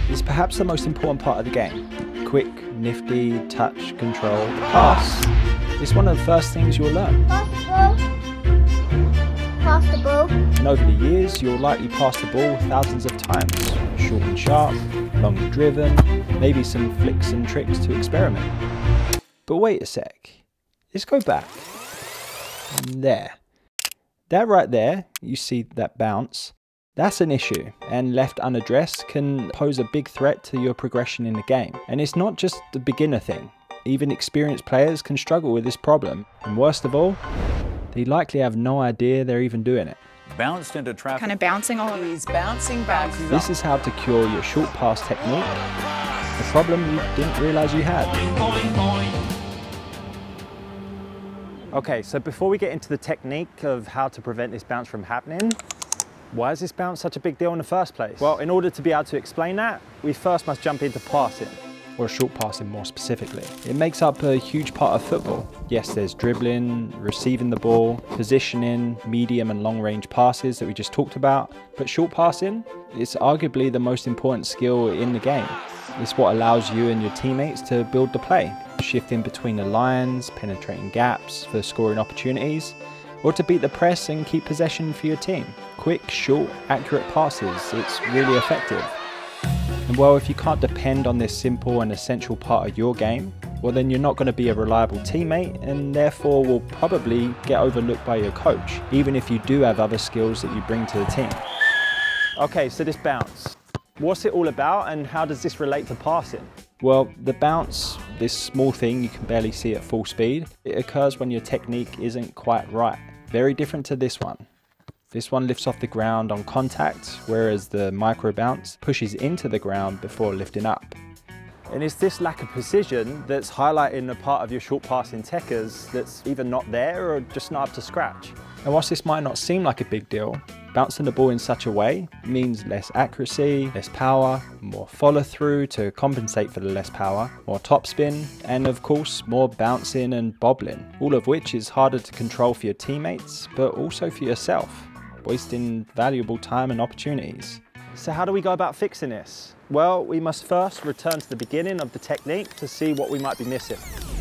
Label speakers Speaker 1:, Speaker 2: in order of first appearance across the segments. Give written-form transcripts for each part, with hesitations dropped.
Speaker 1: is perhaps the most important part of the game. Quick, nifty, touch, control, pass. It's one of the first things you'll learn.
Speaker 2: Pass the ball.
Speaker 1: And over the years, you'll likely pass the ball thousands of times. Short and sharp, long and driven, maybe some flicks and tricks to experiment. But wait a sec. Let's go back. There. That right there, you see that bounce, that's an issue, and left unaddressed can pose a big threat to your progression in the game. And it's not just the beginner thing. Even experienced players can struggle with this problem. And worst of all, they likely have no idea they're even doing it.
Speaker 3: Bounced into traffic.
Speaker 4: Kind of bouncing all over.
Speaker 5: He's bouncing back.
Speaker 1: This is how to cure your short pass technique, a problem you didn't realize you had. Okay, so before we get into the technique of how to prevent this bounce from happening, why is this bounce such a big deal in the first place? Well, in order to be able to explain that, we first must jump into passing, or short passing more specifically. It makes up a huge part of football. Yes, there's dribbling, receiving the ball, positioning, medium and long range passes that we just talked about, but short passing is arguably the most important skill in the game. It's what allows you and your teammates to build the play, shifting between the lines, penetrating gaps for scoring opportunities, or to beat the press and keep possession for your team. Quick, short, accurate passes, it's really effective. And well, if you can't depend on this simple and essential part of your game, well then you're not going to be a reliable teammate and therefore will probably get overlooked by your coach, even if you do have other skills that you bring to the team. Okay, so this bounce. What's it all about and how does this relate to passing? Well, the bounce, this small thing you can barely see at full speed, it occurs when your technique isn't quite right. Very different to this one. This one lifts off the ground on contact, whereas the micro bounce pushes into the ground before lifting up. And it's this lack of precision that's highlighting the part of your short passing techers that's either not there or just not up to scratch. And whilst this might not seem like a big deal, bouncing the ball in such a way means less accuracy, less power, more follow through to compensate for the less power, more topspin, and of course more bouncing and bobbling, all of which is harder to control for your teammates, but also for yourself, wasting valuable time and opportunities. So how do we go about fixing this? Well, we must first return to the beginning of the technique to see what we might be missing.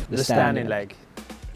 Speaker 1: The standing leg.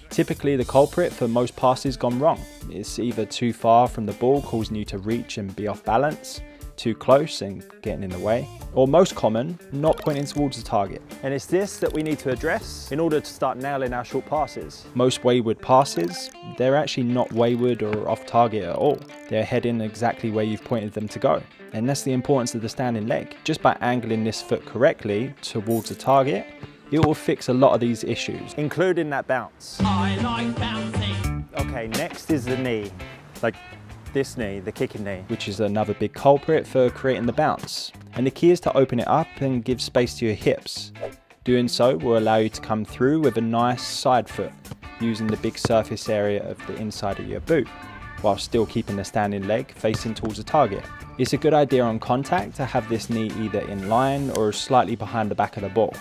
Speaker 1: Typically the culprit for most passes gone wrong. It's either too far from the ball, causing you to reach and be off balance, too close and getting in the way, or most common, not pointing towards the target. And it's this that we need to address in order to start nailing our short passes. Most wayward passes, they're actually not wayward or off target at all. They're heading exactly where you've pointed them to go. And that's the importance of the standing leg. Just by angling this foot correctly towards the target, it will fix a lot of these issues, including that bounce.
Speaker 5: I like bouncing.
Speaker 1: Okay, next is the knee. Like this knee, the kicking knee, which is another big culprit for creating the bounce. And the key is to open it up and give space to your hips. Doing so will allow you to come through with a nice side foot, using the big surface area of the inside of your boot, while still keeping the standing leg facing towards the target. It's a good idea on contact to have this knee either in line or slightly behind the back of the ball,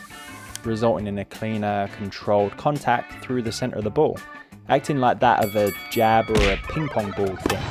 Speaker 1: resulting in a cleaner, controlled contact through the center of the ball, acting like that of a jab or a ping pong ball thing.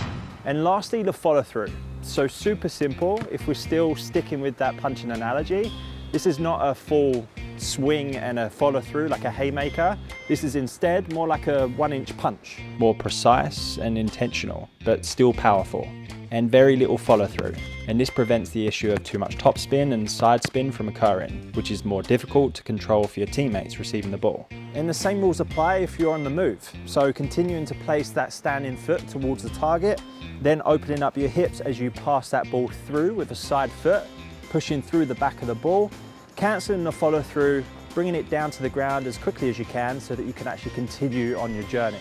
Speaker 1: And lastly, the follow through. So super simple, if we're still sticking with that punching analogy, this is not a full swing and a follow through like a haymaker. This is instead more like a 1-inch punch. More precise and intentional, but still powerful. And very little follow through. And this prevents the issue of too much topspin and side spin from occurring, which is more difficult to control for your teammates receiving the ball. And the same rules apply if you're on the move. So continuing to place that standing foot towards the target, then opening up your hips as you pass that ball through with a side foot, pushing through the back of the ball, cancelling the follow through, bringing it down to the ground as quickly as you can so that you can actually continue on your journey.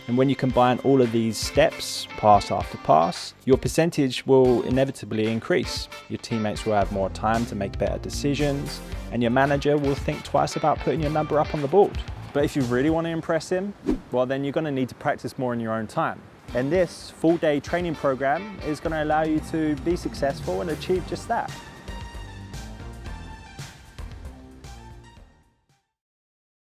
Speaker 1: And when you combine all of these steps, pass after pass, your percentage will inevitably increase. Your teammates will have more time to make better decisions, and your manager will think twice about putting your number up on the board. But if you really want to impress him, well then you're going to need to practice more in your own time. And this full-day training program is going to allow you to be successful and achieve just that.